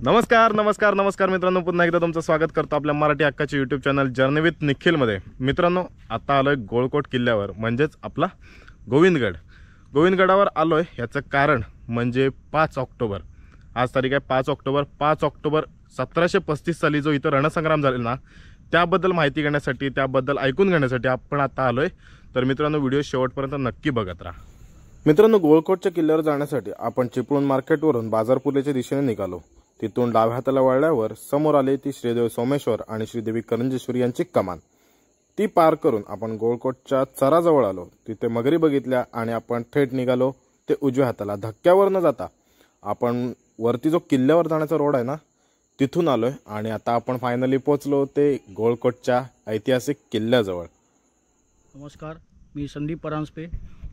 नमस्कार नमस्कार नमस्कार मित्रांनो, पुन्हा एकदा तुमचं स्वागत करतो आपल्या मराठी हक्काचे यूट्यूब चॅनल जर्नी विथ निखिलमध्ये। मित्रांनो, आता आलोय गोळकोट किल्ल्यावर, म्हणजेच आपला गोविंदगड। गोविंदगडावर आलोय याचं कारण म्हणजे 5 ऑक्टोबर, आज तारीख आहे 5 ऑक्टोबर। 5 ऑक्टोबर 1735 साली जो इथं रणसंग्राम झालेला ना, त्याबद्दल माहिती घेण्यासाठी, त्याबद्दल ऐकून घेण्यासाठी आपण आता आलोय। तर मित्रांनो, व्हिडिओ शेवटपर्यंत नक्की बघत राहा। मित्रांनो, गोळकोटच्या किल्ल्यावर जाण्यासाठी आपण चिपळूण मार्केटवरून बाजारपुरीच्या दिशेने निघालो। तिथून डाव्या हाताला वळल्यावर समोर आले ती श्रीदेव सोमेश्वर आणि श्रीदेवी करंजेश्वरी यांची कमान। ती पार करून आपण गोळकोटच्या चराजवळ आलो। तिथे मगरी बघितल्या आणि आपण थेट निघालो ते उजव्या हाताला। धक्क्यावर न जाता आपण वरती जो किल्ल्यावर जाण्याचा रोड आहे ना, तिथून आलोय आणि आता आपण फायनली पोहोचलो ते गोळकोटच्या ऐतिहासिक किल्ल्याजवळ। नमस्कार, मी संदीप परांजपे,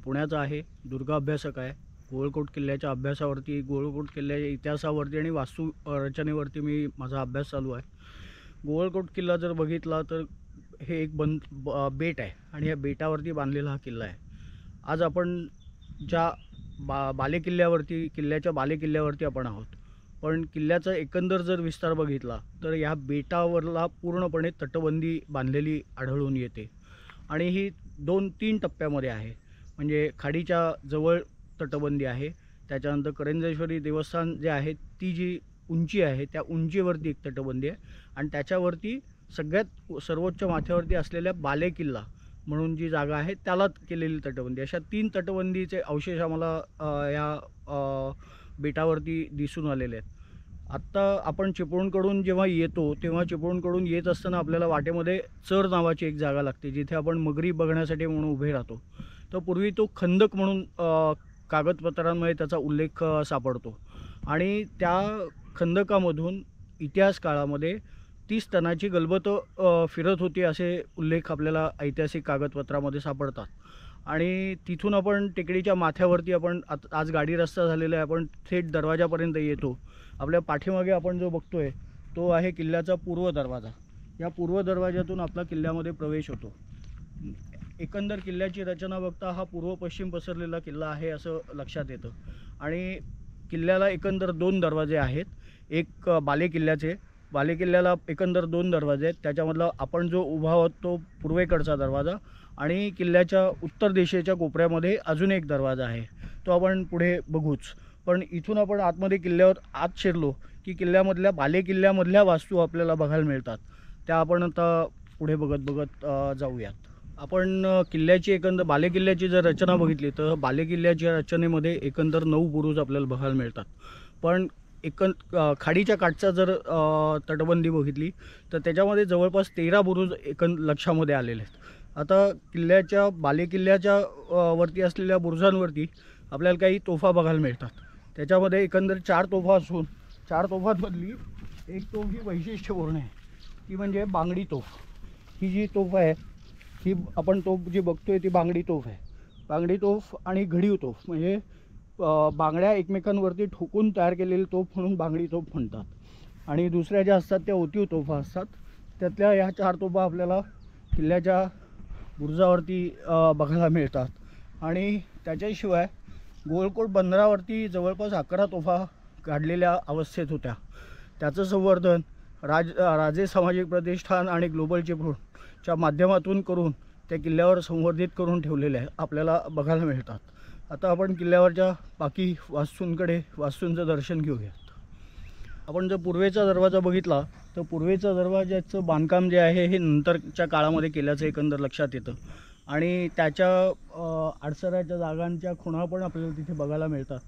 पुण्याचा आहे, दुर्गा अभ्यासक आहे। गोळकोट किल्ल्याच्या अभ्यासावरती, गोळकोट किल्ल्याच्या इतिहासावरती आणि वास्तू रचनेवरती मी माझा अभ्यास चालू आहे। गोळकोट किल्ला जर बघितला तर हे एक बेट आहे आणि या बेटावरती बांधलेला हा किल्ला आहे। आज आपण ज्या किल्ल्याच्या बालेकिल्ल्यावरती आपण आहोत, पण किल्ल्याचा एकंदर जर विस्तार बघितला तर या बेटावरला पूर्णपणे तटबंदी बांधलेली आढळून येते आणि ही 2-3 टप्प्यामध्ये आहे। म्हणजे खाडीच्या जवळ तटबंदी आहे, त्याच्यानंतर करंजेश्वरी देवस्थान जे आहे ती जी उंची आहे त्या उंचीवरती एक तटबंदी आहे आणि त्याच्यावरती सगळ्यात सर्वोच्च माथ्यावरती असलेल्या बालेकिल्ला म्हणून जी जागा आहे त्याला केलेली तटबंदी। अशा 3 तटबंदीचे अवशेष आम्हाला या बेटावरती दिसून आलेले आहेत। आत्ता आपण चिपळूणकडून जेव्हा येतो तेव्हा चिपळूणकडून येत असताना आपल्याला वाटेमध्ये चर नावाची एक जागा लागते, जिथे आपण मगरी बघण्यासाठी म्हणून उभे राहतो। तर पूर्वी तो खंदक म्हणून कागदपत्रांमध्ये त्याचा उल्लेख सापडतो आणि त्या खंदकामधून इतिहास काळामध्ये 30 टनाची गलबत फिरत होती असे उल्लेख आपल्याला ऐतिहासिक कागदपत्रामध्ये सापडतात। आणि तिथून आपण टेकडीच्या माथ्यावरती आपण आज गाडी रस्ता झालेला आहे, आपण थेट दरवाजापर्यंत येतो। आपल्या पाठीमागे आपण जो बघतोय तो आहे किल्ल्याचा पूर्व दरवाजा। या पूर्व दरवाजातून आपला किल्ल्यामध्ये प्रवेश होतो। एकंदर किल्ल्याची रचना बघता हा पूर्व पश्चिम पसरलेला किल्ला आहे असं लक्षात येतं। आणि किल्ल्याला एकंदर 2 दरवाजे आहेत। एक बालेकिल्ल्याला एकंदर 2 दरवाजे आहेत। त्याच्यामधला आपण जो उभा आहोत तो पूर्वेकडचा दरवाजा आणि किल्ल्याच्या उत्तर दिशेच्या कोपऱ्यामध्ये अजून एक दरवाजा आहे, तो आपण पुढे बघूच। पण इथून आपण आतमध्ये किल्ल्यावर आत शिरलो की किल्ल्यामधल्या बालेकिल्ल्यामधल्या वास्तू आपल्याला बघायला मिळतात, त्या आपण आता पुढे बघत जाऊयात। आपण किल्ल्याची एकंदर बालेकिल्ल्याची जर रचना बघितली तर बालेकिल्ल्याच्या रचनेमध्ये एकंदर 9 बुरुज आपल्याला बघायला मिळतात। पण खाडीच्या काठचा जर तटबंदी बघितली तर त्याच्यामध्ये जवळपास 13 बुरुज लक्षामध्ये आलेले आहेत। आता बालेकिल्ल्याच्या वरती असलेल्या बुरुजांवरती आपल्याला काही तोफा बघायला मिळतात। त्याच्यामध्ये एकंदर 4 तोफा असून 4 तोफांमधली एक तोफ ही वैशिष्ट्यपूर्ण आहे, ती म्हणजे बांगडी तोफ। ही जी तोफ आहे, ही आपण तोफ जी बघतोय ती बांगडी तोफ आहे। बांगडी तोफ आणि घडीव तोफ म्हणजे बांगड्या एकमेकांवरती ठोकून तयार केलेली तोफ म्हणून बांगडी तोफ म्हणतात। आणि दुसऱ्या ज्या असतात त्या ओतीव तोफा असतात। त्यातल्या ह्या 4 तोफा आपल्याला किल्ल्याच्या बुरुजावरती बघायला मिळतात। आणि त्याच्याशिवाय गोळकोट बंदरावरती जवळपास 11 तोफा काढलेल्या अवस्थेत होत्या। त्याचं संवर्धन राजे सामाजिक प्रतिष्ठान आणि ग्लोबल चिपळूणच्या माध्यमातून करून त्या किल्ल्यावर संवर्धित करून ठेवलेले आहे आपल्याला बघायला मिळतात। आता आपण किल्ल्यावरच्या बाकी वास्तूंचं दर्शन घेऊयात। आपण जर पूर्वेचा दरवाजा बघितला तर पूर्वेचा दरवाजाचं बांधकाम जे आहे हे नंतरच्या काळामध्ये केल्याचं एकंदर लक्षात येतं आणि त्याच्या अडसराच्या जागांच्या खुणा पण आपल्याला तिथे बघायला मिळतात।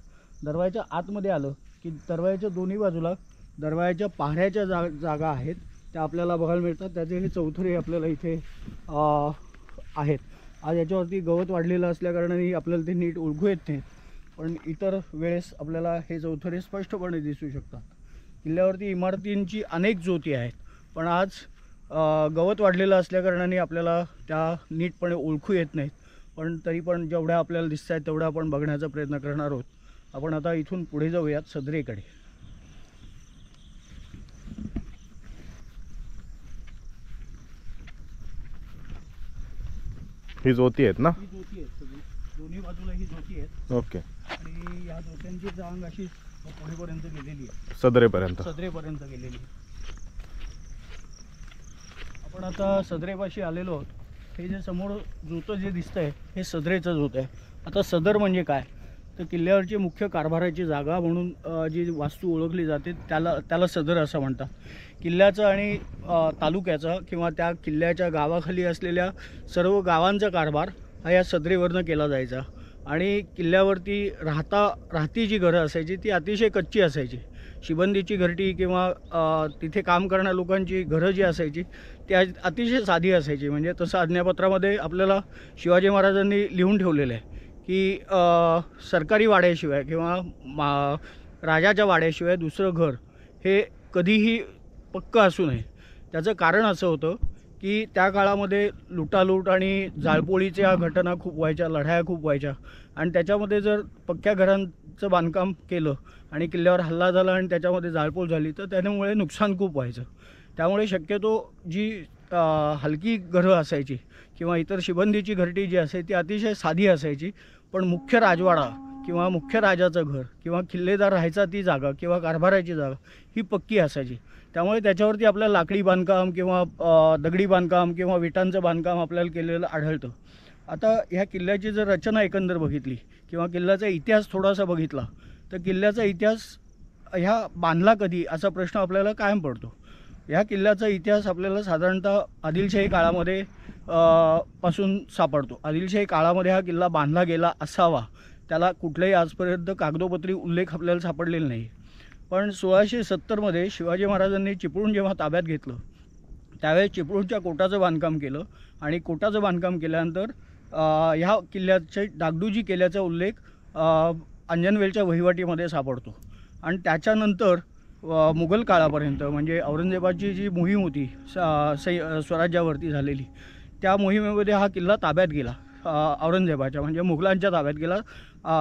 दरवाजाच्या आतमध्ये आलं की दरवाजाच्या दोन्ही बाजूला दरवाजाच्या पायऱ्याच्या जागा आहेत, त्या आपल्याला बघायला मिळतात। त्याचे हे चौथरे आपल्याला इथे आहेत। आज याच्यावरती गवत वाढलेलं असल्याकारणाने आपल्याला ते नीट ओळखू येत नाही, पण इतर वेळेस आपल्याला हे चौथरे स्पष्टपणे दिसू शकतात। किल्ल्यावरती इमारतींची अनेक ज्योती आहेत, पण आज गवत वाढलेलं असल्याकारणाने आपल्याला त्या नीटपणे ओळखू येत नाहीत। पण तरी पण जेवढ्या आपल्याला दिसत आहेत तेवढ्या आपण बघण्याचा प्रयत्न करणार आहोत। आपण आता इथून पुढे जाऊयात सदरेकडे। ही ज्योती आहेत ना? ही ज्योती आहेत सगळी, दोन्ही बाजूला ही ज्योती आहेत। ओके। आणि या ज्योत्यांची रांग अशी पुढेपर्यंत गेलेली आहे, सदरेपर्यंत. सदरेपर्यंत गेलेली आहे. आपण आता सदरेपाशी आलेलो आहोत. हे जे समोर जोतं जे दिसतंय हे सदरेचं जोत आहे. आता सदर म्हणजे काय, तर किल्ल्यावरची मुख्य कारभाराची जागा म्हणून जी वास्तू ओळखली जाते त्याला सदर असं म्हणतात. किल्ल्याचं आणि तालुक्याचा किंवा त्या किल्ल्याच्या गावाखाली असलेल्या सर्व गावांचा कारभार हा या सदरेवरनं केला जायचा. आणि किल्ल्यावरती राहती जी घरं असायची ती अतिशय कच्ची असायची. शिबंदीची घरटी किंवा तिथे काम करणाऱ्या लोकांची घरं जी असायची ती अतिशय साधी असायची. म्हणजे तसं आज्ञापत्रामध्ये आपल्याला शिवाजी महाराजांनी लिहून ठेवलेलं आहे की सरकारी वाड्याशिवाय किंवा राजाच्या वाड्याशिवाय दुसरं घर हे कधीही पक्कं असू नये. त्याचं कारण असं होतं की त्या काळामध्ये लुटालूट आणि जाळपोळीच्या घटना खूप व्हायच्या, लढाया खूप व्हायच्या. आणि त्याच्यामध्ये जर पक्क्या घरांचं बांधकाम केलं आणि किल्ल्यावर हल्ला झाला आणि त्याच्यामध्ये जाळपोळ झाली तर त्यामुळे नुकसान खूप व्हायचं. त्यामुळे शक्यतो जी हलकी घरं असायची किंवा इतर शिबंदीची घरटी जी असायची ती अतिशय साधी असायची. पण मुख्य राजवाडा किंवा मुख्य राजाचं घर किंवा किल्लेदार राहायचा ती जागा किंवा कारभाराची जागा ही पक्की असायची. त्यामुळे त्याच्यावरती आपल्याला लाकडी बांधकाम किंवा दगडी बांधकाम किंवा विटांचं बांधकाम आपल्याला केलेलं आढळतं. आता ह्या किल्ल्याची जर रचना एकंदर बघितली किंवा किल्ल्याचा इतिहास थोडासा बघितला तर किल्ल्याचा इतिहास ह्या बांधला कधी असा प्रश्न आपल्याला कायम पडतो. ह्या किल्ल्याचा इतिहास आपल्याला साधारणतः आदिलशाही काळामध्ये पासून सापडतो. आदिलशाही काळामध्ये हा किल्ला बांधला गेला असावा त्याला कुठल्याही आजपर्यंत कागदोपत्री उल्लेख आपल्याला सापडलेला नाही. पण 1670मध्ये शिवाजी महाराजांनी चिपळूण जेव्हा ताब्यात घेतलं त्यावेळेस चिपळूणच्या कोटाचं बांधकाम केलं आणि कोटाचं बांधकाम केल्यानंतर ह्या किल्ल्याचे डागडुजी केल्याचा उल्लेख अंजनवेलच्या वहिवाटीमध्ये सापडतो. आणि त्याच्यानंतर मुघल काळापर्यंत म्हणजे औरंगजेबाची जी मोहीम होती स्वराज्यावरती झालेली त्या मोहिमेमध्ये हा किल्ला ताब्यात गेला. औरंगजेबाच्या म्हणजे मुघलांच्या ताब्यात गेला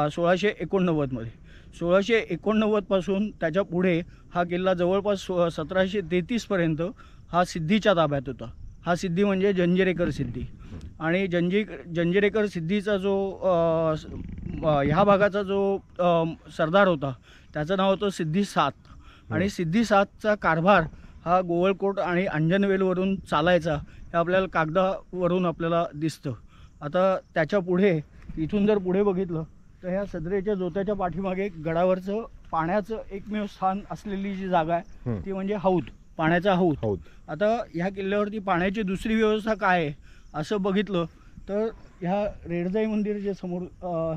1689मध्ये. 1689पासून त्याच्या पुढे हा किल्ला जवळपास 1733पर्यंत हा सिद्धीच्या ताब्यात होता. हा सिद्धी म्हणजे जंजिरेकर सिद्धी. आणि जंजिरेकर सिद्धीचा जो ह्या भागाचा जो सरदार होता त्याचं नाव होतं सिद्धी सात. आणि सिद्धी सातचा कारभार हा गोवळकोट आणि अंजनवेलवरून चालायचा हे आपल्याला कागदावरून आपल्याला दिसतं. आता त्याच्या पुढे इथून जर पुढे बघितलं तर ह्या सदरेच्या जोत्याच्या पाठीमागे गडावरचं पाण्याचं एकमेव स्थान असलेली जी जागा आहे ती म्हणजे हौद, पाण्याचा हौद. आता ह्या किल्ल्यावरती पाण्याची दुसरी व्यवस्था काय आहे असं बघितलं तर ह्या रेडजाई मंदिर जे समोर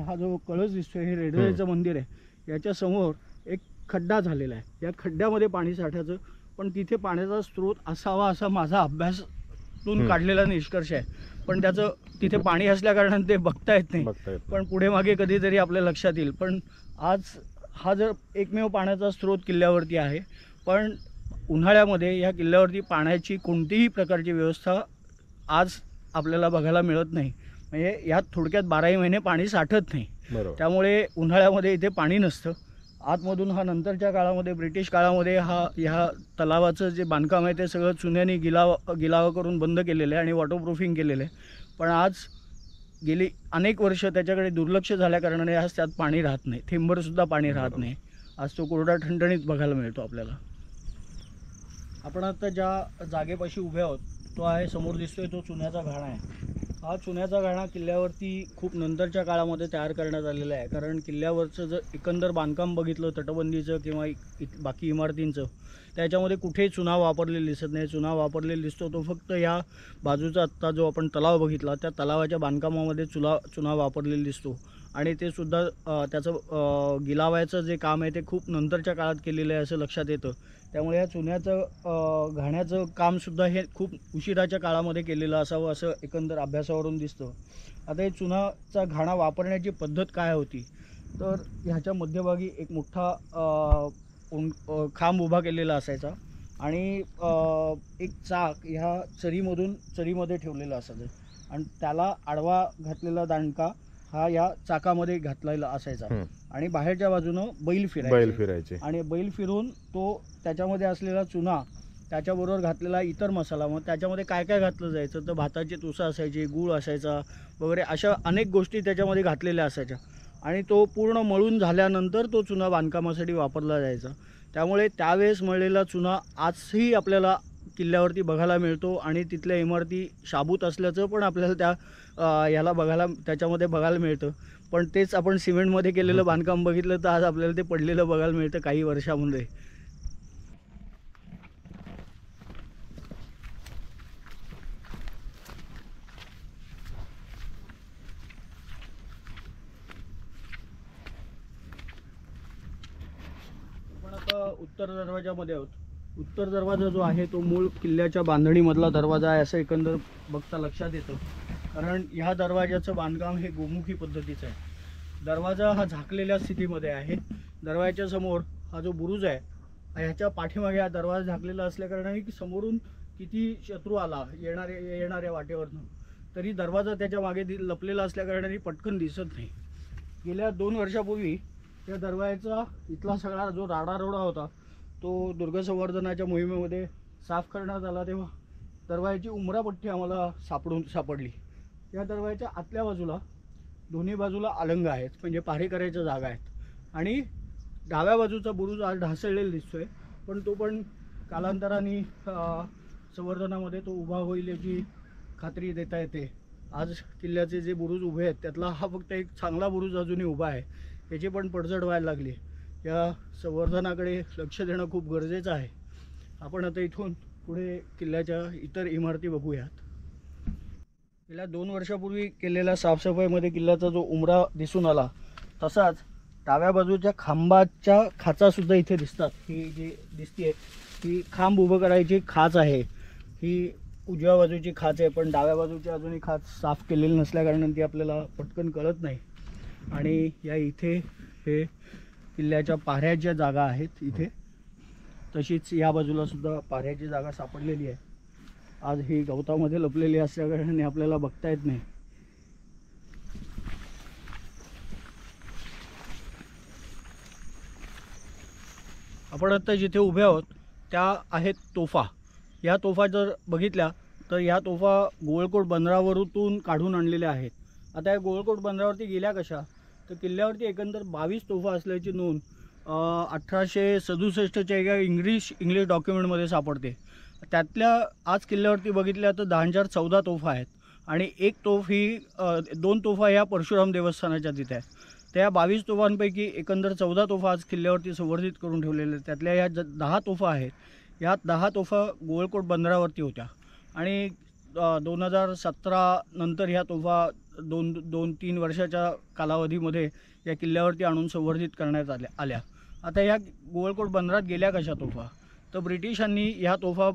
हा जो कळस दिसतोय हे रेडजाईचं मंदिर आहे. याच्या समोर एक खड्डा झालेला आहे. या खड्ड्यामध्ये पाणी साठायचं पण तिथे पाण्याचा स्रोत असावा असा माझा अभ्यासातून काढलेला निष्कर्ष आहे. पण त्याचं तिथे पाणी असल्याकारणाने ते बघता येत नाही. पण पुढे मागे कधीतरी आपल्या लक्षात येईल. पण आज हा जर एकमेव पाण्याचा स्रोत किल्ल्यावरती आहे पण उन्हाळ्यामध्ये या किल्ल्यावरती पाण्याची कोणतीही प्रकारची व्यवस्था आज आपल्याला बघायला मिळत नाही. म्हणजे यात थोडक्यात 12ही महिने पाणी साठत नाही. त्यामुळे उन्हाळ्यामध्ये इथे पाणी नसतं. आतमधून हा नंतरच्या काळामध्ये ब्रिटिश काळामध्ये ह्या तलावाचं जे बांधकाम आहे ते सगळं चुन्याने गिलावा करून बंद केलेलं आहे आणि वॉटरप्रूफिंग केलेलं आहे. पण आज गेली अनेक वर्ष त्याच्याकडे दुर्लक्ष झाल्याकारणाने आज त्यात पाणी राहत नाही, थेंबरसुद्धा पाणी राहत नाही. आज तो कोरडा ठणठणीत बघायला मिळतो आपल्याला. आपण आता ज्या जागेपाशी उभे आहोत तो आहे समोर दिसतोय तो चुन्याचा घाणा आहे. हा चुन्याचा घाणा किल्ल्यावरती खूप नंतरच्या काळामध्ये तयार करण्यात आलेला आहे. कारण किल्ल्यावरचं जर एकंदर बांधकाम बघितलं तटबंदीचं किंवा बाकी इमारतींचं त्याच्यामध्ये कुठेही चुना वापरलेला दिसत नाही. चुना वापरलेला दिसतो तो फक्त या बाजूचा आत्ता जो आपण तलाव बघितला त्या तलावाच्या बांधकामामध्ये चुना वापरलेला दिसतो. आणि ते सुद्धा त्याचं गिलावायचं जे काम आहे ते खूप नंतरच्या काळात केलेलं आहे असं लक्षात येतं. त्यामुळे या चुन्याचं घाण्याचं कामसुद्धा हे खूप उशिराच्या काळामध्ये केलेलं असावं असं एकंदर अभ्यासावरून दिसतं. आता हे चुनाचा घाणा वापरण्याची पद्धत काय होती तर ह्याच्या मध्यभागी एक मोठा खांब उभा केलेला असायचा आणि एक चाक ह्या चरीमध्ये ठेवलेला असायचं आणि त्याला आडवा घातलेला दांडका हा या चाकामध्ये घातलेला असायचा. आणि बाहेरच्या बाजूनं बैल फिरायचे आणि बैल फिरून तो त्याच्यामध्ये असलेला चुना त्याच्याबरोबर घातलेला इतर मसाला मग त्याच्यामध्ये काय काय घातलं जायचं तर भाताची तुसं असायची, गूळ असायचा वगैरे अशा अनेक गोष्टी त्याच्यामध्ये घातलेल्या असायच्या. आणि तो पूर्ण मळून झाल्यानंतर तो चुना बांधकामासाठी वापरला जायचा. त्यामुळे त्यावेळेस मळलेला चुना आजही आपल्याला किल्ल्यावरती बघायला मिळतो आणि तिथल्या इमारती शाबूत असल्याचं पण आपल्याला त्याच्यामध्ये बघायला मिळतं. पण तेच आपण सिमेंटमध्ये केलेलं बांधकाम बघितलं तर आज आपल्याला ते पडलेलं बघायला मिळतं काही वर्षामध्ये. आपण आता उत्तर दरवाजामध्ये आहोत. उत्तर दरवाजा जो आहे तो मूळ किल्ल्याच्या बांधणीमधला दरवाजा आहे असं एकंदर बघता लक्षात येतं. कारण ह्या दरवाजाचं बांधकाम हे गोमुखी पद्धतीचं आहे. दरवाजा हा झाकलेल्या स्थितीमध्ये आहे. दरवाजाच्या समोर हा जो बुरुज आहे ह्याच्या पाठीमागे हा दरवाजा झाकलेला असल्याकारणाने की समोरून किती शत्रू आला येणाऱ्या वाटेवरनं तरी दरवाजा त्याच्या मागे लपलेला असल्याकारणाने पटकन दिसत नाही. गेल्या 2 वर्षापूर्वी त्या दरवाजाचा इथला सगळा जो राडारोडा होता तो दुर्ग संवर्धनाच्या मोहिमेमध्ये साफ करण्यात आला. तेव्हा दरवाजाची उंबरापट्टी आम्हाला सापडली. या दरवाजाच्या आतल्या बाजूला दोन्ही बाजूला अलंग आहेत म्हणजे पहारेकऱ्याच्या जागा आहेत आणि डाव्या बाजूचा बुरुज आज ढासळलेला दिसतोय. पण तो पण कालांतराने संवर्धनामध्ये तो उभा होईल याची खात्री देता येते. आज किल्ल्याचे जे बुरुज उभे आहेत त्यातला हा फक्त एक चांगला बुरुज अजूनही उभा आहे. याची पण पडझड व्हायला लागली. या संवर्धनाकडे लक्ष देणं खूप गरजेचं आहे. आपण आता इथून पुढे किल्ल्याच्या इतर इमारती बघूयात. गेल्या 2 वर्षापूर्वी केलेल्या साफसफाईमध्ये किल्ल्याचा जो उंबरा दिसून आला तसाच डाव्या बाजूच्या खांबाच्या खाचासुद्धा इथे दिसतात. ही जी दिसते ही खांब उभं करायची खाच आहे. ही उजव्या बाजूची खाच आहे पण डाव्या बाजूची अजूनही खाच साफ केलेली नसल्याकारणाने ती आपल्याला पटकन कळत नाही. आणि या इथे हे किल्ल्याच्या पाऱ्याच्या जागा आहेत इथे. तशीच या बाजूला सुद्धा पाऱ्याची जागा सापडलेली आहे. आज ही गवतामध्ये लपलेली असल्याकारणाने आपल्याला बघता येत नाही. आपण आता जिथे उभे आहोत त्या आहेत तोफा. या तोफा जर बघितल्या तर या तोफा गोळकोट बंदरावरून काढून आणलेल्या आहेत. आता या गोळकोट बंदरावरती गेल्या कशा तर किल्ल्यावरती एकंदर 22 तोफा असल्याची नोंद 1867च्या एका इंग्लिश डॉक्युमेंटमध्ये सापडते. त्यातल्या आज किल्ल्यावरती बघितल्या तर 10,014 तोफा आहेत आणि एक तोफ ही 2 तोफा ह्या परशुराम देवस्थानाच्या तिथे आहेत. त्या 22 तोफांपैकी एकंदर 14 तोफा आज किल्ल्यावरती संवर्धित करून ठेवलेल्या आहेत. त्यातल्या ह्या 10 तोफा आहेत ह्या 10 तोफा गोळकोट बंदरावरती होत्या आणि 2017 नंतर ह्या तोफा 2-3 वर्षाच्या कालावधीमध्ये या किल्ल्यावरती आणून संवर्धित करण्यात आल्या. आता ह्या गोळकोट बंदरात गेल्या कशा तोफा तर ब्रिटिशांनी ह्या तोफा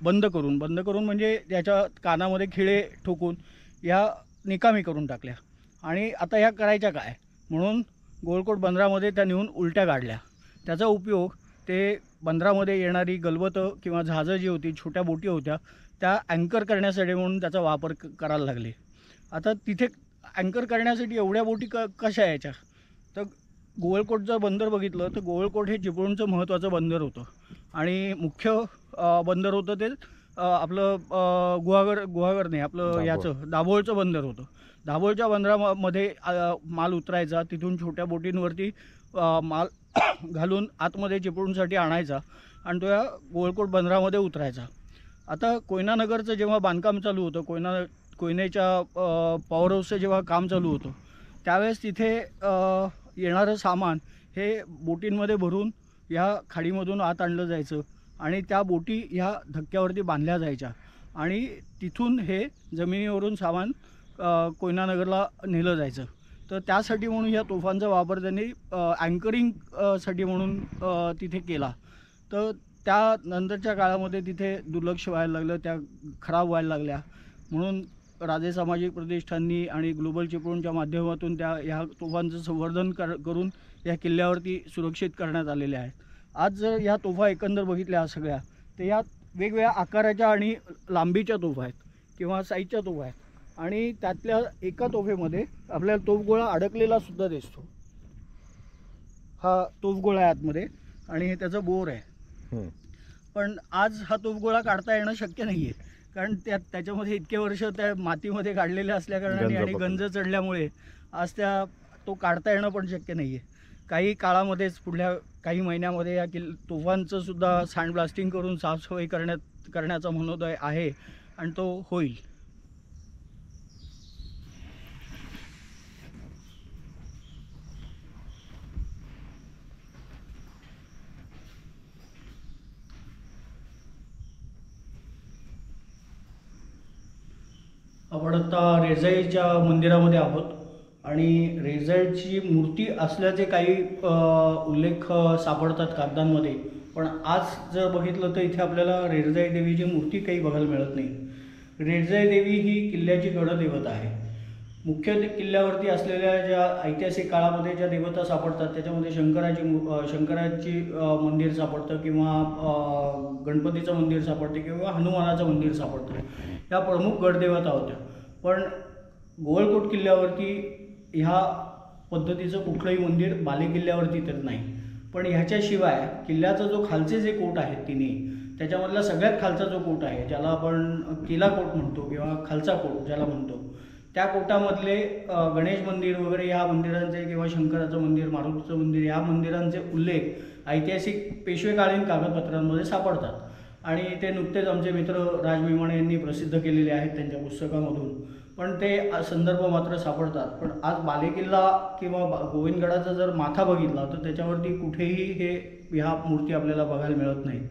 बंद करून म्हणजे त्याच्या कानामध्ये खिळे ठोकून या निकामी करून टाकल्या. आणि आता ह्या करायच्या काय म्हणून गोळकोट बंदरामध्ये त्या नेऊन उलट्या काढल्या. त्याचा उपयोग ते बंदरामध्ये येणारी गलबतं किंवा जहाजं जी होती छोट्या बोटी होत्या त्या अँकर करण्यासाठी म्हणून त्याचा वापर करायला लागले. आता तिथे अँकर करण्यासाठी एवढ्या बोटी कशा यायच्या तर गोळकोट जर बंदर बघितलं तर गोळकोट हे चिपळूणचं महत्त्वाचं बंदर होतं आणि मुख्य बंदर होतं ते आपलं गुहागर नाही आपलं याचं दाभोळचं बंदर होतं. दाभोळच्या बंदरामध्ये माल उतरायचा. तिथून छोट्या बोटींवरती माल घालून आतमध्ये चिपळूणसाठी आणायचा आणि तो या गोळकोट बंदरामध्ये उतरायचा. आता कोयना नगरचं जेव्हा बांधकाम चालू होतं कोयनेच्या पॉवर हाऊसचं जेव्हा काम चालू होतं त्यावेळेस तिथे येणारं सामान हे बोटींमध्ये भरून या खाडीमधून आत आणलं जायचं आणि त्या बोटी ह्या धक्क्यावरती बांधल्या जायच्या आणि तिथून हे जमिनीवरून सामान कोयना नगरला नेलं जायचं. तर त्यासाठी म्हणून ह्या तोफांचा वापर त्यांनी अँकरिंगसाठी म्हणून तिथे केला. तर त्यानंतरच्या काळामध्ये तिथे दुर्लक्ष व्हायला लागलं. त्या खराब व्हायला लागल्या म्हणून राजे सामाजिक प्रतिष्ठाननी आणि ग्लोबल चिपळूणच्या माध्यमातून ह्या तोफांचं संवर्धन करून या किल्ल्यावरती सुरक्षित करण्यात आलेल्या आहेत. आज जर ह्या तोफा एकंदर बघितल्या सगळ्या तर यात वेगवेगळ्या आकाराच्या आणि लांबीच्या तोफा आहेत किंवा साईजच्या तोफा आहेत आणि त्यातल्या एका तोफेमध्ये आपल्याला तोफगोळा अडकलेला सुद्धा दिसतो. हा तोफगोळा आहे आतमध्ये आणि हे त्याचं बोर आहे. पण आज हा तोफगोळा काढता येणं शक्य नाही आहे कारण त्याच्यामध्ये इतके वर्ष त्या मातीमध्ये काढलेल्या असल्याकारणाने आणि गंज चढल्यामुळे आज त्या तो काढता येणं पण शक्य नाही आहे. काही काळामध्येच पुढल्या काही महिन्यामध्ये या तोफांचं सुद्धा सँड ब्लास्टिंग करून साफसफाई करण्याचा मनोदय आहे आणि तो होईल. आपण आता रेजाईच्या मंदिरामध्ये आहोत आणि रेजाईची मूर्ती असल्याचे काही उल्लेख सापडतात कागदांमध्ये, पण आज जर बघितलं तर इथे आपल्याला रेजाई देवीची मूर्ती काही बघायला मिळत नाही. रेजाई देवी ही किल्ल्याची गणदेवता आहे. मुख्य किल्ल्यावरती असलेल्या ज्या ऐतिहासिक काळामध्ये ज्या देवता सापडतात त्याच्यामध्ये शंकराची मंदिर सापडतं किंवा गणपतीचं मंदिर सापडते किंवा हनुमानाचं मंदिर सापडतं. ह्या प्रमुख गडदेवता होत्या. पण गोवळकोट किल्ल्यावरती ह्या पद्धतीचं कुठलंही मंदिर बाले किल्ल्यावरती तर नाही. पण ह्याच्याशिवाय किल्ल्याचा जो खालचे जे कोट आहेत तिन्ही, त्याच्यामधला सगळ्यात खालचा जो कोट आहे ज्याला आपण किल्ला कोट म्हणतो किंवा खालचा कोट ज्याला म्हणतो, त्या कोटामधले गणेश मंदिर वगैरे ह्या मंदिरांचे किंवा शंकराचं मंदिर, मारुतीचं मंदिर ह्या मंदिरांचे उल्लेख ऐतिहासिक पेशवेकालीन कागदपत्रांमध्ये सापडतात. आणि ते नुकतेच आमचे मित्र राज मिमाणे यांनी प्रसिद्ध केलेले आहेत त्यांच्या पुस्तकामधून. पण ते संदर्भ मात्र सापडतात. पण आज बालेकिल्ला किंवा गोविंदगडाचा जर माथा बघितला तर त्याच्यावरती कुठेही ह्या मूर्ती आपल्याला बघायला मिळत नाहीत.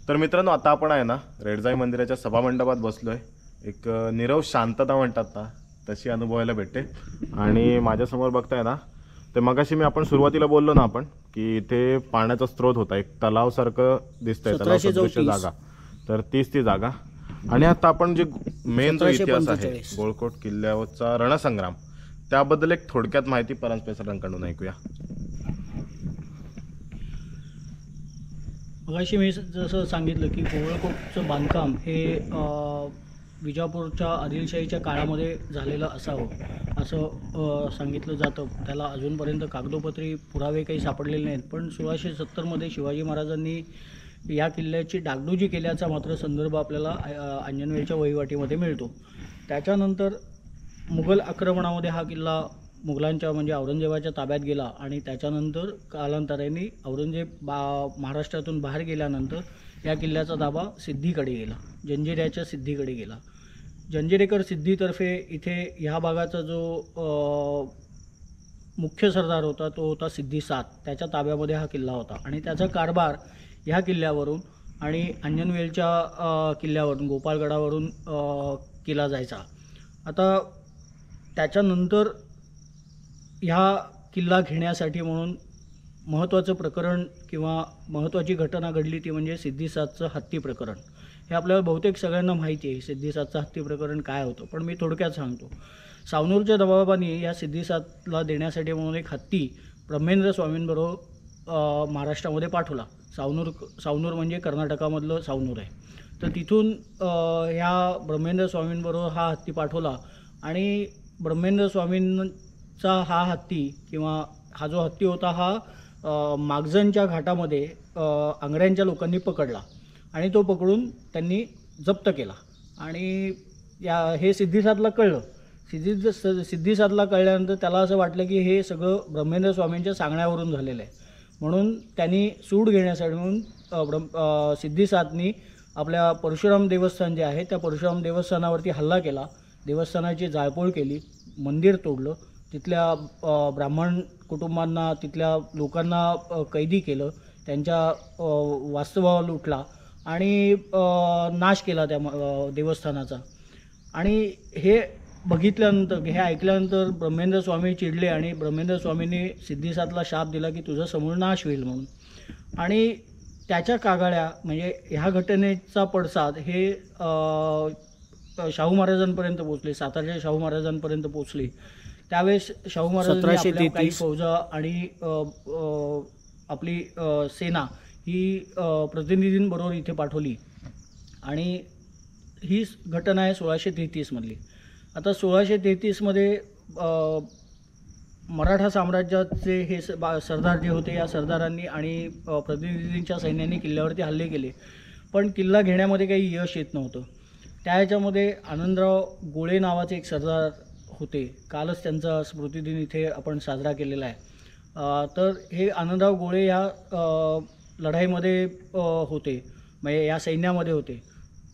तर मित्रांनो, आता आपण आहे ना रेडजाई मंदिराच्या सभामंडपात बसलोय. एक नीरव शांतता म्हणतात ना तशी अनुभवायला भेटते. आणि माझ्यासमोर बघताय ना, ते मगाशी आपण सुरुवातीला बोललो ना आपण की इथे पाण्याचा स्रोत होता, एक तलावसारखं दिसतंय, तलाव सदृश्य जागा. तर तीच ती जागा. आणि आता आपण जे मेन जो इतिहास आहे गोळकोट किल्ल्यावरचा रणसंग्राम, त्याबद्दल एक थोडक्यात माहिती परांजपे सरांकडून ऐकूया. मगाशी मी जसं सांगितलं की गोवळकोटचं बांधकाम हे विजापूरच्या आदिलशाहीच्या काळामध्ये झालेलं असावं असं सांगितलं जातं. त्याला अजूनपर्यंत कागदोपत्री पुरावे काही सापडलेले नाहीत. पण 1670मध्ये शिवाजी महाराजांनी या किल्ल्याची डागडुजी केल्याचा मात्र संदर्भ आपल्याला अंजनवेलच्या वहिवाटीमध्ये मिळतो. त्याच्यानंतर मुघल आक्रमणामध्ये हा किल्ला मुघलांच्या म्हणजे औरंगजेबाच्या ताब्यात गेला आणि त्याच्यानंतर कालांतराने औरंगजेब महाराष्ट्रातून बाहेर गेल्यानंतर या किल्ल्याचा ताबा सिद्धीकडे गेला, जंजिऱ्याच्या सिद्धीकडे गेला. जंजिरेकर सिद्धीतर्फे इथे ह्या भागाचा जो मुख्य सरदार होता तो होता सिद्धी 7. त्याच्या ताब्यामध्ये हा किल्ला होता आणि त्याचा कारभार ह्या किल्ल्यावरून आणि अंजनवेलच्या किल्ल्यावरून गोपाळगडावरून केला जायचा. आता त्याच्यानंतर ह्या किल्ला घेण्यासाठी म्हणून महत्त्वाचं प्रकरण किंवा महत्त्वाची घटना घडली ती म्हणजे सिद्धी 7चं हत्ती प्रकरण. हे आपल्याला बहुतेक सगळ्यांना माहिती आहे सिद्धी 7चं हत्ती प्रकरण काय होतं, पण मी थोडक्यात सांगतो. सावनूरच्या दबावाने या सिद्धी 7ला देण्यासाठी म्हणून एक हत्ती ब्रह्मेंद्र स्वामींबरोबर महाराष्ट्रामध्ये पाठवला. सावनूर म्हणजे कर्नाटकामधलं सावनूर आहे. तर तिथून ह्या ब्रह्मेंद्र स्वामींबरोबर हा हत्ती पाठवला आणि ब्रह्मेंद्र स्वामींचा हा हत्ती किंवा हा जो हत्ती होता हा मागजनच्या घाटामध्ये आंग्र्यांच्या लोकांनी पकडला आणि तो पकडून त्यांनी जप्त केला. आणि हे सिद्धी 7ला कळलं. सिद्धी 7ला कळल्यानंतर त्याला असं वाटलं की हे सगळं ब्रह्मेंद्र स्वामींच्या सांगण्यावरून झालेलं आहे. म्हणून त्यांनी सूड घेण्यासाठी म्हणून सिद्धी 7नी आपल्या परशुराम देवस्थान जे आहे त्या परशुराम देवस्थानावरती हल्ला केला. देवस्थानाची जाळपोळ केली, मंदिर तोडलं, तिथल्या ब्राह्मण कुटुंबांना तिथल्या लोकांना कैदी केलं, त्यांच्या वास्तवावर लुटला आणि नाश केला त्या देवस्थानाचा. आणि हे बघितल्यानंतर हे ऐकल्यानंतर ब्रह्मेंद्र स्वामी चिडले आणि ब्रह्मेंद्र स्वामींनी सिद्धी 7ला शाप दिला की तुझा समूळ नाश होईल म्हणून. आणि त्याच्या कागाळ्या म्हणजे ह्या घटनेचा पडसाद हे शाहू महाराजांपर्यंत पोचले, सातारच्या शाहू महाराजांपर्यंत पोचले. त्यावेळेस शाहू महाराजांनी आपल्या काही फौजा आणि आपली सेना ही प्रतिनिधींबरोबर इथे पाठवली आणि ही घटना आहे 1633मधली. आता 1633मध्ये मराठा साम्राज्याचे हे सरदार जे होते या सरदारांनी आणि प्रतिनिधींच्या सैन्याने किल्ल्यावरती हल्ले केले, पण किल्ला घेण्यामध्ये काही यश येत नव्हतं. त्या ह्याच्यामध्ये आनंदराव गोळे नावाचे एक सरदार होते. कालच त्यांचा स्मृतिदिन इथे आपण साजरा केलेला आहे. तर हे आनंदराव गोळे या लढाईमध्ये होते, म्हणजे या सैन्यामध्ये होते.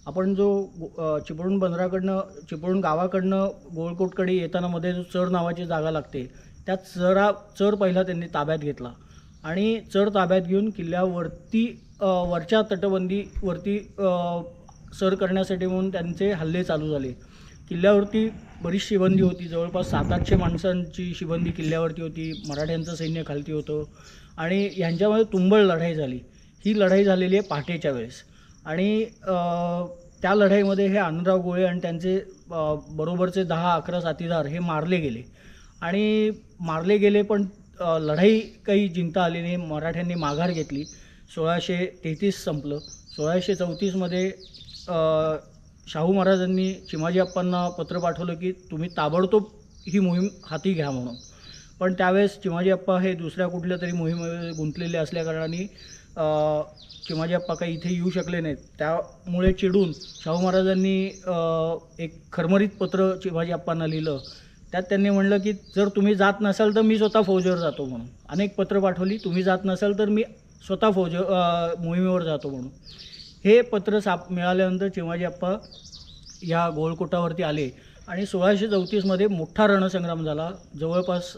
आपण जो चिपळूण गावाकडनं गोळकोटकडे येताना मध्ये जो चर नावाची जागा लागते, त्या चर पहिला त्यांनी ताब्यात घेतला आणि चर ताब्यात घेऊन किल्ल्यावरती वरच्या तटबंदीवरती सर करण्यासाठी म्हणून त्यांचे हल्ले चालू झाले. किल्ल्यावरती बरीच शिबंदी होती, जवळपास 700-800 माणसांची शिबंदी किल्ल्यावरती होती. मराठ्यांचं सैन्य खालती होतं आणि ह्यांच्यामध्ये तुंबळ लढाई झाली. ही लढाई झालेली आहे पहाटेच्या वेळेस आणि त्या लढाईमध्ये हे आनंदराव गोळे आणि त्यांचे बरोबरचे 10-11 साथीदार हे मारले गेले. पण लढाई काही जिंकता आली नाही. मराठ्यांनी माघार घेतली. 1633 संपलं. 1634मध्ये शाहू महाराजांनी चिमाजी अप्पांना पत्र पाठवलं की तुम्ही ताबडतोब ही मोहीम हाती घ्या म्हणून. पण त्यावेळेस चिमाजी अप्पा हे दुसऱ्या कुठल्या तरी मोहिमेमध्ये गुंतलेले असल्याकारणाने चिमाजी अप्पा काही इथे येऊ शकले नाहीत. त्यामुळे चिडून शाहू महाराजांनी एक खरमरीत पत्र चिमाजी अप्पांना लिहिलं. त्यात त्यांनी म्हणलं की जर तुम्ही जात नसाल तर मी स्वतः फौजेवर जातो म्हणून. अनेक पत्र पाठवली, तुम्ही जात नसाल तर मी स्वतः मोहिमेवर जातो म्हणून. हे पत्र मिळाल्यानंतर चिमाजी अप्पा या गोळकोटावरती आले आणि 1634मध्ये मोठा रणसंग्राम झाला. जवळपास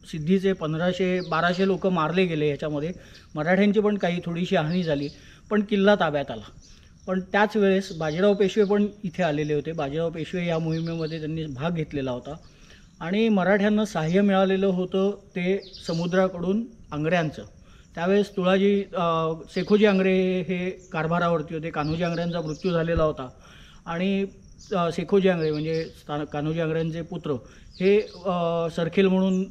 सिद्धीचे 1500-1200 लोक मारले गेले. याच्यामध्ये मराठ्यांची पण काही थोडीशी हानी झाली, पण किल्ला ताब्यात आला. पण त्याच वेळेस बाजीराव पेशवे पण इथे आलेले होते. बाजीराव पेशवे या मोहिमेमध्ये त्यांनी भाग घेतलेला होता आणि मराठ्यांना सहाय्य मिळालेलं होतं ते समुद्राकडून आंग्र्यांचं. त्यावेळेस शेखोजी आंग्रे हे कारभारावरती होते. कान्होजी आंग्र्यांचा मृत्यू झालेला होता आणि शेखोजी आंग्रे म्हणजे कान्होजी आंग्र्यांचे पुत्र हे सरखेल म्हणून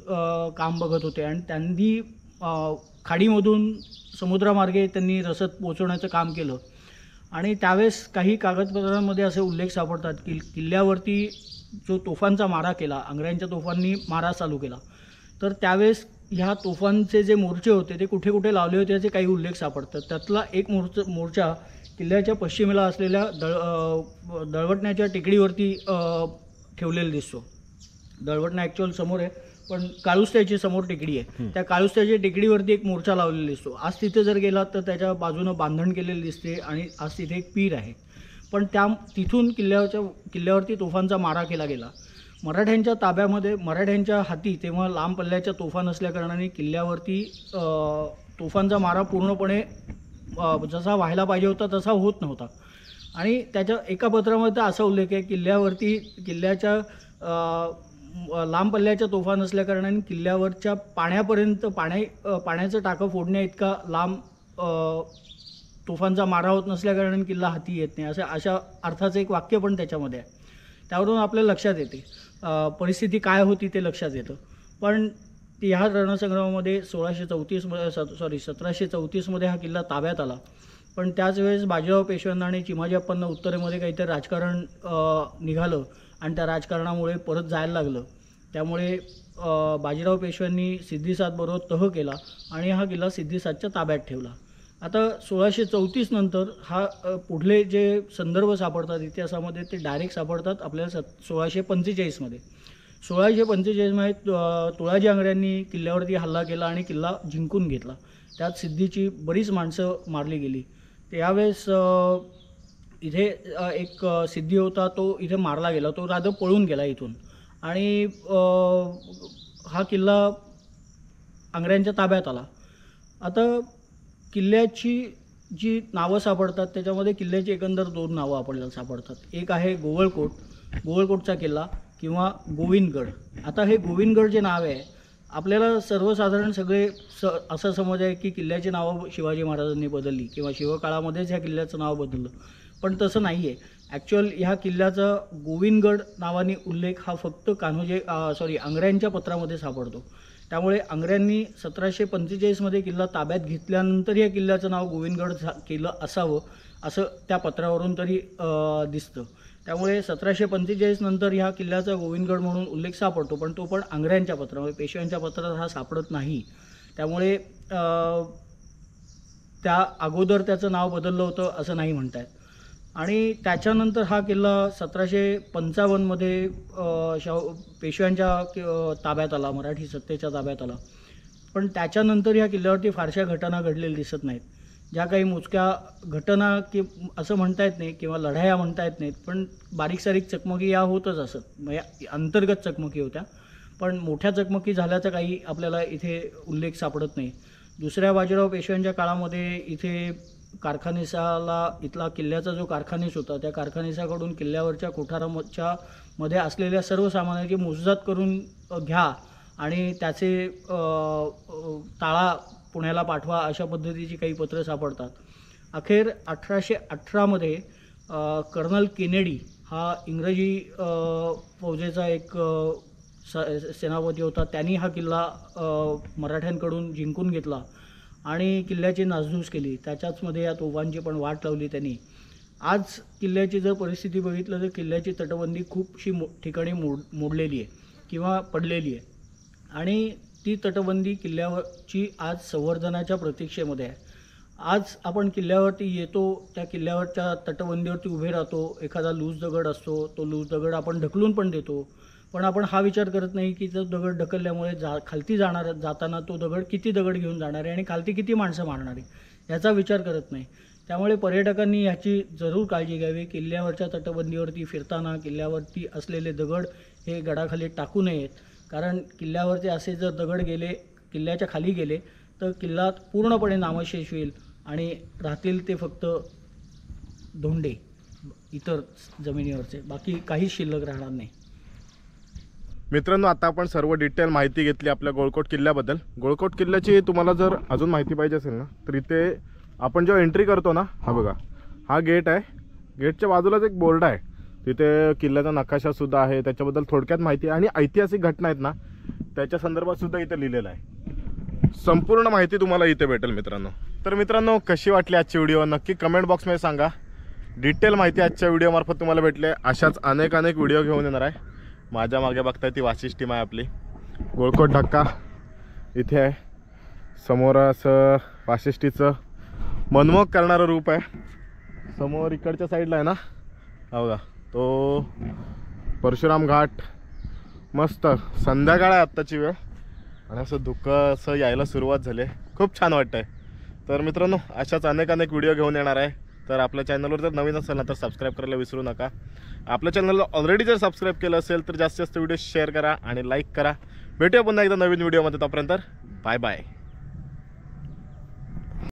काम बघत होते आणि त्यांनी खाडीमधून समुद्रामार्गे त्यांनी रसद पोचवण्याचं काम केलं. आणि त्यावेळेस काही कागदपत्रांमध्ये असे उल्लेख सापडतात की किल्ल्यावरती जो तोफांचा मारा केला, आंग्र्यांच्या तोफांनी मारा चालू केला, तर त्यावेळेस ह्या तोफांचे जे मोर्चे होते ते कुठे कुठे लावले होते याचे काही उल्लेख सापडतात. त्यातला एक मोर्चा किल्ल्याच्या पश्चिमेला असलेल्या दळवटण्याच्या टेकडीवरती ठेवलेला दिसतो. दळवटणा ॲक्च्युअल समोर आहे, पण काळुस्त्याची समोर टेकडी आहे. त्या काळुस्त्याच्या टेकडीवरती एक मोर्चा लावलेला दिसतो. आज तिथे जर गेलात तर त्याच्या बाजूनं बांधण केलेलं दिसते आणि आज तिथे एक पीर आहे. पण तिथून किल्ल्यावरती तोफांचा मारा केला गेला. मराठ्यांच्या हाती तेव्हा लांब पल्ल्याच्या तोफा नसल्याकारणाने किल्ल्यावरती तोफांचा मारा पूर्णपणे जसा व्हायला पाहिजे होता तसा होत नव्हता. आणि त्याच्या एका पत्रामध्ये असा उल्लेख आहे किल्ल्याच्या लांब पल्ल्याच्या तोफा नसल्याकारणाने किल्ल्यावरच्या पाण्याचं टाकं फोडण्या इतका लांब तोफांचा मारा होत नसल्याकारणाने किल्ला हाती येत नाही, अशा अर्थाचं एक वाक्य पण त्याच्यामध्ये आहे. त्यावरून आपल्याला लक्षात येते परिस्थिती काय होती ते लक्षात येतं. पण ह्या रणसंग्रामामध्ये 1734मध्ये हा किल्ला ताब्यात आला. पण त्याच वेळेस बाजीराव पेशव्यांना आणि चिमाजी अप्पांना उत्तरेमध्ये काहीतरी राजकारण निघालं आणि त्या राजकारणामुळे परत जायला लागलं. त्यामुळे बाजीराव पेशव्यांनी सिद्धिसादबरोबर तह केला आणि हा किल्ला सिद्धिसादच्या ताब्यात ठेवला. आता 1634 नंतर हा पुढले जे संदर्भ सापडतात इतिहासामध्ये ते डायरेक्ट सापडतात आपल्याला 1645मध्ये. 1645मध्ये तुळाजी आंग्र्यांनी किल्ल्यावरती हल्ला केला आणि किल्ला जिंकून घेतला. त्यात सिद्धीची बरीच माणसं मारली गेली. त्यावेळेस इथे एक सिद्धी होता, तो इथे मारला गेला, तो राजा पळून गेला इथून आणि हा किल्ला आंग्र्यांच्या ताब्यात आला. आता किल्ल्याची जी नावं सापडतात त्याच्यामध्ये किल्ल्याची एकंदर 2 नावं आपल्याला सापडतात. एक आहे गोवळकोटचा किल्ला किंवा गोविंदगड. आता हे गोविंदगड जे नाव आहे आपल्याला सर्वसाधारण असं समज आहे की किल्ल्याची नावं शिवाजी महाराजांनी बदलली किंवा शिवकाळामध्येच ह्या किल्ल्याचं नाव बदललं, पण तसं नाही आहे. ॲक्च्युअल ह्या किल्ल्याचा गोविंदगड नावाने उल्लेख हा फक्त आंग्र्यांच्या पत्रामध्ये सापडतो. त्यामुळे आंग्र्यांनी 1745मध्ये किल्ला ताब्यात घेतल्यानंतर या किल्ल्याचं नाव गोविंदगड केलं असावं असं त्या पत्रावरून तरी दिसतं. त्यामुळे 1745 नंतर ह्या किल्ल्याचा गोविंदगड म्हणून उल्लेख सापडतो, पण तो पण आंग्र्यांच्या पत्रामध्ये, पेशव्यांच्या पत्रात हा सापडत नाही. त्यामुळे त्या अगोदर त्याचं नाव बदललं होतं असं नाही म्हणतायत. आणि त्याच्यानंतर हा किल्ला 1755मध्ये पेशव्यांच्या ताब्यात आला, मराठी सत्तेच्या ताब्यात आला. पण त्याच्यानंतर या किल्ल्यावरती फारशा घटना घडलेल्या दिसत नाहीत. ज्या काही मोजक्या घटना की असं म्हणता येत नाही किंवा लढाया म्हणता येत नाहीत, पण बारीक सारीक चकमकी या होतच असत, म्हणजे अंतर्गत चकमकी होत्या. पण मोठ्या चकमकी झाल्याचा काही आपल्याला इथे उल्लेख सापडत नाही. दुसऱ्या बाजीराव पेशव्यांच्या काळामध्ये इथे कारखानेसाला, इथला किल्ल्याचा जो कारखानीस होता त्या कारखानीसाकडून किल्ल्यावरच्या कोठाराच्या मध्ये असलेल्या सर्व सामानाची मोजदाद करून घ्या आणि त्याचे ताळा पुण्याला पाठवा, अशा पद्धतीची काही पत्रं सापडतात. अखेर 1818मध्ये कर्नल केनेडी हा इंग्रजी फौजेचा एक सेनापती होता. त्यांनी हा किल्ला मराठ्यांकडून जिंकून घेतला आणि किल्ल्याची नासधूस केली. त्याच्याचमध्ये या तोफांची पण वाट लावली त्यांनी. आज किल्ल्याची जर परिस्थिती बघितलं तर किल्ल्याची तटबंदी खूपशी ठिकाणी मोडलेली आहे किंवा पडलेली आहे आणि ती तटबंदी किल्ल्यावरची आज संवर्धनाच्या प्रतीक्षेमध्ये आहे. आज आपण किल्ल्यावरती येतो, त्या किल्ल्यावरच्या तटबंदीवरती उभे राहतो, एखादा लूज दगड असतो, तो लूज दगड आपण ढकलून पण देतो, पण आपण हा विचार करत नाही की तो दगड ढकलल्यामुळे खालती जाताना तो दगड किती दगड घेऊन जाणार आहे आणि खालती किती माणसं मारणार आहे याचा विचार करत नाही. त्यामुळे पर्यटकांनी याची जरूर काळजी घ्यावी. किल्ल्यावरच्या तटबंदीवरती फिरताना किल्ल्यावरती असलेले दगड हे गडाखाली टाकू नयेत, कारण किल्ल्यावरती असे जर दगड गेले, किल्ल्याच्या खाली गेले, तर किल्ला पूर्णपणे नामशेष होईल आणि राहतील ते फक्त धोंडे इतर जमिनीवरचे, बाकी काहीच शिल्लक राहणार नाही. मित्रांनो, आता आपण सर्व डिटेल माहिती घेतली आपल्या गोळकोट किल्ल्याबद्दल. गोळकोट किल्ल्याची तुम्हाला जर अजून माहिती पाहिजे असेल ना, तर इथे आपण जेव्हा एंट्री करतो ना, हा बघा, हा गेट आहे. गेटच्या बाजूलाच एक बोर्ड आहे, तिथे किल्ल्याचा नकाशासुद्धा आहे, त्याच्याबद्दल थोडक्यात माहिती आहे आणि ऐतिहासिक घटना आहेत ना त्याच्या संदर्भात सुद्धा इथे लिहिलेलं आहे. संपूर्ण माहिती तुम्हाला इथे भेटेल मित्रांनो. तर मित्रांनो, कशी वाटली आजची व्हिडिओ नक्की कमेंट बॉक्समध्ये सांगा. डिटेल माहिती आजच्या व्हिडिओमार्फत तुम्हाला भेटले. अशाच अनेक व्हिडिओ घेऊन येणार आहे. माझ्या मागे बघताय ती वाशिष्ठ टीम आहे आपली. गोळकोट धक्का इथे आहे, समोर असं वाशिष्ठीचं मनमोहक करणारं रूप आहे. समोर इकडच्या साईडला आहे ना, हा बघा, तो परशुराम घाट. मस्त संध्याकाळ आहे आत्ताची वेळ आणि असं धुकं असं यायला सुरुवात झाली आहे. खूप छान वाटतं आहे. तर मित्रांनो, अशाच अनेक व्हिडिओ घेऊन येणार आहे. तर आपल्या चॅनलवर जर नवीन असेल ना तर सबस्क्राईब करायला विसरू नका. आपल्या चॅनलला ऑलरेडी जर सबस्क्राईब केलं असेल तर जास्तीत जास्त व्हिडिओ शेअर करा आणि लाईक करा. भेटूया पुन्हा एकदा नवीन व्हिडिओमध्ये. तोपर्यंत बाय बाय.